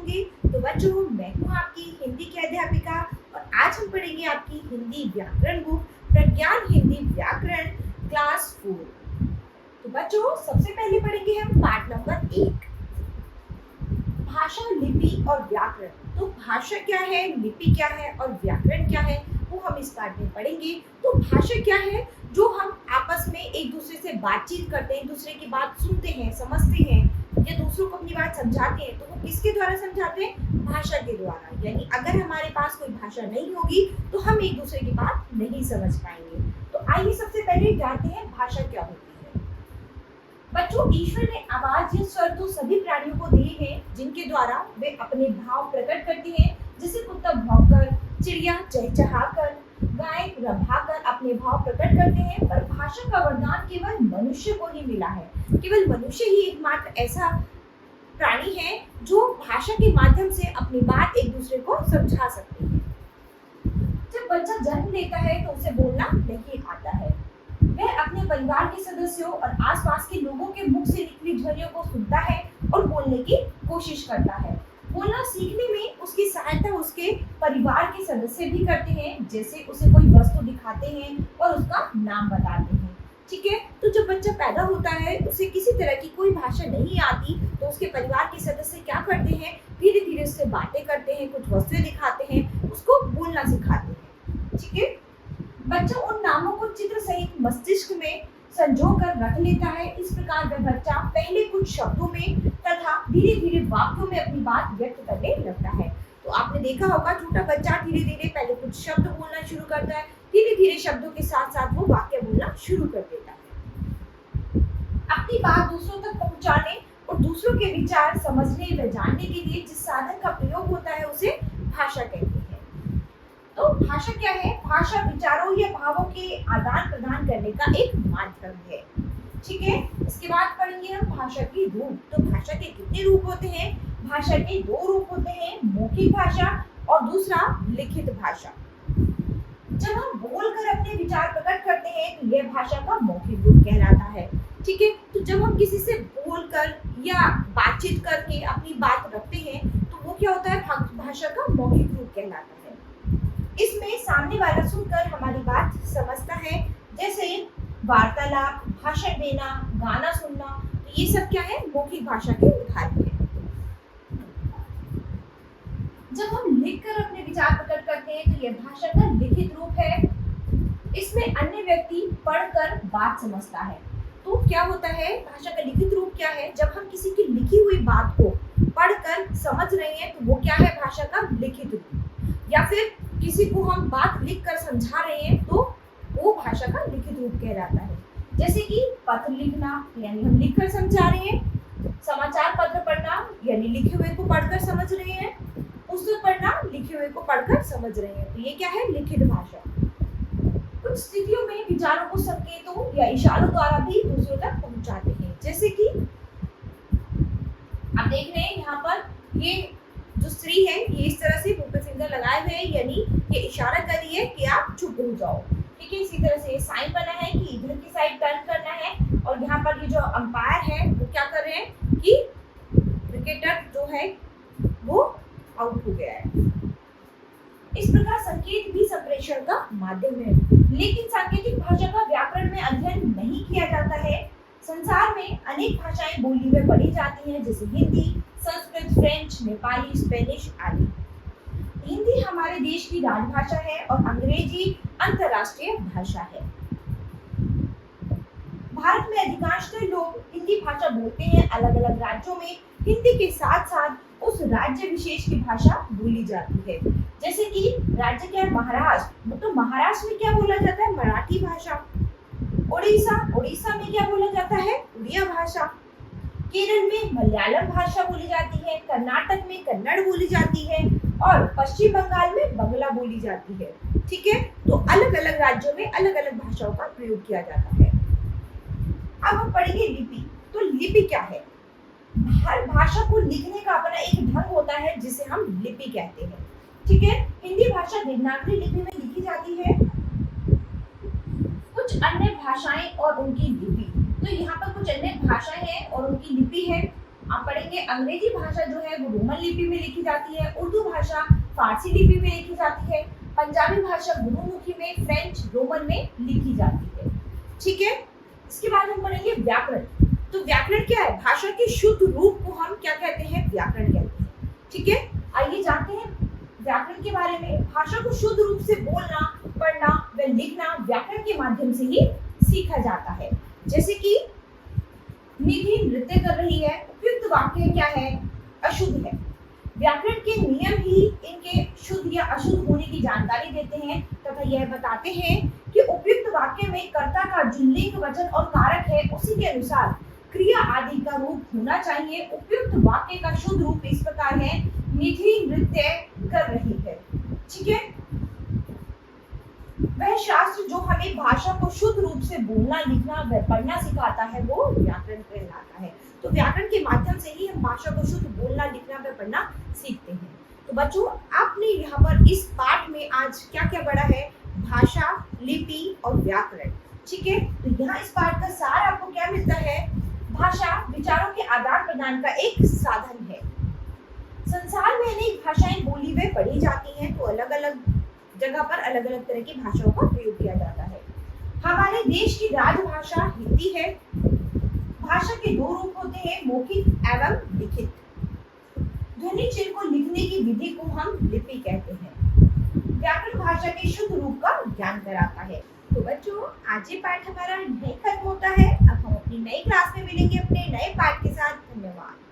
होंगे। तो बच्चों, मैं हूँ आपकी हिंदी की अध्यापिका और आज हम पढ़ेंगे आपकी हिंदी व्याकरण बुक प्रज्ञान हिंदी व्याकरण क्लास 4। तो बच्चों, सबसे पहले पढ़ेंगे हम पाठ नंबर 1, भाषा, लिपि और व्याकरण। तो भाषा क्या है, लिपि क्या है और व्याकरण क्या है, वो हम इस पाठ में पढ़ेंगे। तो भाषा क्या है, जो हम आपस में एक दूसरे से बातचीत करते हैं, दूसरे की बात सुनते हैं, समझते हैं या दूसरों को अपनी बात समझाते हैं। तो वो किसके द्वारा समझाते हैं, भाषा के द्वारा। यानी अगर हमारे पास कोई भाषा नहीं होगी तो हम एक दूसरे की बात नहीं समझ पाएंगे। तो आइए सबसे पहले जानते हैं भाषा क्या होती है। बच्चों, ईश्वर ने आवाज या स्वर तो सभी प्राणियों को दिए हैं जिनके द्वारा वे अपने भाव प्रकट करते हैं। जैसे कुत्ता भौंककर, चिड़िया चहचहाकर, गाय रभाकर अपने भाव प्रकट करते हैं। पर भाषा का वरदान केवल मनुष्य को ही मिला है। केवल मनुष्य ही एकमात्र ऐसा प्राणी है जो भाषा के माध्यम से अपनी बात एक दूसरे को समझा सकते हैं। जब बच्चा जन्म लेता है तो उसे बोलना नहीं आता है। वह अपने परिवार के सदस्यों और आसपास के लोगों के मुख से निकली ध्वनियों को सुनता है और बोलने की कोशिश करता है। बोलना सीखने में उसकी सहायता उसके परिवार के सदस्य भी करते हैं। जैसे उसे कोई वस्तु दिखाते हैं और उसका नाम बताते हैं। ठीक है, तो जब बच्चा पैदा होता है उसे किसी तरह की कोई भाषा नहीं आती, तो उसके परिवार के सदस्य क्या करते हैं, धीरे धीरे उससे बातें करते हैं, कुछ वस्तुएं दिखाते हैं, उसको बोलना सिखाते हैं। ठीक है, बच्चा उन नामों को चित्र सहित मस्तिष्क में संजो कर रख लेता है। इस प्रकार वह बच्चा पहले कुछ शब्दों में तथा धीरे धीरे वाक्यों में अपनी बात व्यक्त करने लगता है। तो आपने देखा होगा, छोटा बच्चा धीरे धीरे पहले कुछ शब्द बोलना शुरू करता है, धीरे धीरे शब्दों के साथ साथ वो वाक्य बोलना शुरू कर देता है। अपनी बात दूसरों तक पहुंचाने और दूसरों के विचार समझने व जानने के लिए जिस साधन का प्रयोग होता है उसे भाषा कहते हैं। तो भाषा क्या है, भाषा विचारों या भावों के आदान प्रदान करने का एक माध्यम है। ठीक है, इसके बाद पढ़ेंगे हम भाषा के रूप। तो भाषा के कितने रूप होते हैं, भाषा के 2 रूप होते हैं, मौखिक भाषा और दूसरा लिखित भाषा। जब हम बोलकर अपने विचार प्रकट करते हैं तो यह भाषा का मौखिक रूप कहलाता है। ठीक है, तो जब हम किसी से बोलकर या बातचीत करके अपनी बात रखते हैं तो वो क्या होता है, भाषा का मौखिक रूप कहलाता है। इसमें सामने वाला सुनकर हमारी बात समझता है। जैसे वार्तालाप, भाषण देना, गाना सुनना, तो ये सब क्या है, मौखिक भाषा के उदाहरण हैं। जब हम लिखकर अपने विचार प्रकट करते हैं तो यह भाषा का लिखित रूप है। इसमें अन्य व्यक्ति पढ़कर बात समझता है। तो क्या होता है, भाषा का लिखित रूप क्या है, जब हम किसी की लिखी हुई बात को पढ़कर समझ रहे हैं तो वो क्या है, भाषा का लिखित रूप। या फिर किसी को हम बात लिखकर समझा रहे हैं तो वो भाषा का लिखित रूप कहलाता है। जैसे कि पत्र लिखना, यानी हम लिखकर समझा रहे हैं। समाचार पत्र पढ़ना, यानी लिखे हुए को पढ़कर समझ रहे हैं। पुस्तक पढ़ना, लिखे हुए को पढ़कर समझ रहे हैं। तो ये क्या है, लिखित भाषा। कुछ स्थितियों में विचारों को संकेतों या इशारों द्वारा भी दूसरों तक पहुंचाते हैं। जैसे कि आप देख रहे हैं यहाँ पर ये जो स्त्री है ये इस तरह से मुंह पे फिंगर लगाए हुए है, यानी ये इशारा कर रही है कि आप चुप हो जाओ। ठीक है, इसी तरह से ये साइन बना है कि इधर की साइड टर्न करना है। और यहाँ पर ये जो अंपायर है वो क्या कर रहे हैं कि क्रिकेटर जो है वो आउट हो गया है। इस प्रकार संकेत भी संप्रेषण का माध्यम है। लेकिन सांकेतिक भाषा का व्याकरण में अध्ययन नहीं किया जाता है। संसार में अनेक भाषाएं बोली व पढ़ी जाती हैं, जैसे हिंदी, संस्कृत, फ्रेंच, नेपाली, स्पेनिश आदि। हिंदी हमारे देश की राजभाषा है और अंग्रेजी अंतर्राष्ट्रीय भाषा है। भारत में अधिकांशतः लोग हिंदी भाषा बोलते हैं। अलग अलग राज्यों में हिंदी के साथ साथ उस राज्य विशेष की भाषा बोली जाती है। जैसे कि राज्य क्या है, महाराष्ट्र, तो महाराष्ट्र में क्या बोला जाता है, मराठी भाषा। उड़ीसा में क्या बोला जाता है, उड़िया भाषा। केरल में मलयालम भाषा बोली जाती है। कर्नाटक में कन्नड़ बोली जाती है और पश्चिम बंगाल में बंगला बोली जाती है। ठीक है, तो अलग अलग राज्यों में अलग अलग भाषाओं का प्रयोग किया जाता है। अब हम पढ़ेंगे लिपि। तो लिपि क्या है, हर भाषा को लिखने का अपना एक ढंग होता है जिसे हम लिपि कहते हैं। ठीक है, हिंदी भाषा देवनागरी लिपि में लिखी जाती है। कुछ अन्य भाषाएं और उनकी लिपि। तो यहाँ पर कुछ अन्य भाषाएं हैं और उनकी लिपि है। आप पढ़ेंगे अंग्रेजी भाषा जो है वो रोमन लिपि में लिखी जाती है, उर्दू भाषा फारसी लिपि में लिखी जाती है, पंजाबी भाषा गुरुमुखी में, फ्रेंच रोमन में लिखी जाती है। ठीक है, इसके बाद हम पढ़ेंगे व्याकरण। तो व्याकरण क्या है? भाषा के शुद्ध रूप को हम क्या कहते हैं? व्याकरण कहते हैं। ठीक है, आइए जानते हैं व्याकरण के बारे में। भाषा को शुद्ध रूप से बोलना, पढ़ना व लिखना व्याकरण के माध्यम से ही सीखा जाता है। जैसे कि निधि नृत्य कर रही है, उपयुक्त वाक्य क्या है? अशुद्ध है। व्याकरण के नियम ही इनके शुद्ध या अशुद्ध होने की जानकारी देते हैं तथा यह बताते हैं कि उपयुक्त वाक्य में कर्ता का जो लिंग, वचन और कारक है उसी के अनुसार क्रिया आदि का रूप होना चाहिए। उपयुक्त वाक्य का शुद्ध रूप इस प्रकार है, निधि नृत्य कर रही है। ठीक है, वह शास्त्र जो हमें भाषा को शुद्ध रूप से बोलना, लिखना व पढ़ना सिखाता है वो व्याकरण कहलाता है। तो व्याकरण के माध्यम से ही हम भाषा को शुद्ध बोलना, लिखना व पढ़ना सीखते हैं। तो बच्चों, आपने यहाँ पर इस पाठ में आज क्या क्या पढ़ा है? भाषा, लिपि और व्याकरण। ठीक है, तो यहाँ इस पाठ का सार आपको क्या मिलता है? भाषा विचारों के आदान प्रदान का एक साधन है। संसार में अनेक भाषाएं बोली व पढ़ी जाती हैं, तो अलग अलग जगह पर अलग अलग तरह की भाषाओं का प्रयोग किया जाता है। हमारे देश की राजभाषा हिंदी है। भाषा के दो रूप होते हैं, मौखिक एवं लिखित। ध्वनि चिन्ह को लिखने की विधि को हम लिपि कहते हैं। व्याकरण भाषा के शुद्ध रूप का ज्ञान कराता है। तो बच्चों, आज ये पाठ हमारा नहीं खत्म होता है। अब हम अपनी नई क्लास में मिलेंगे अपने नए पाठ के साथ। धन्यवाद।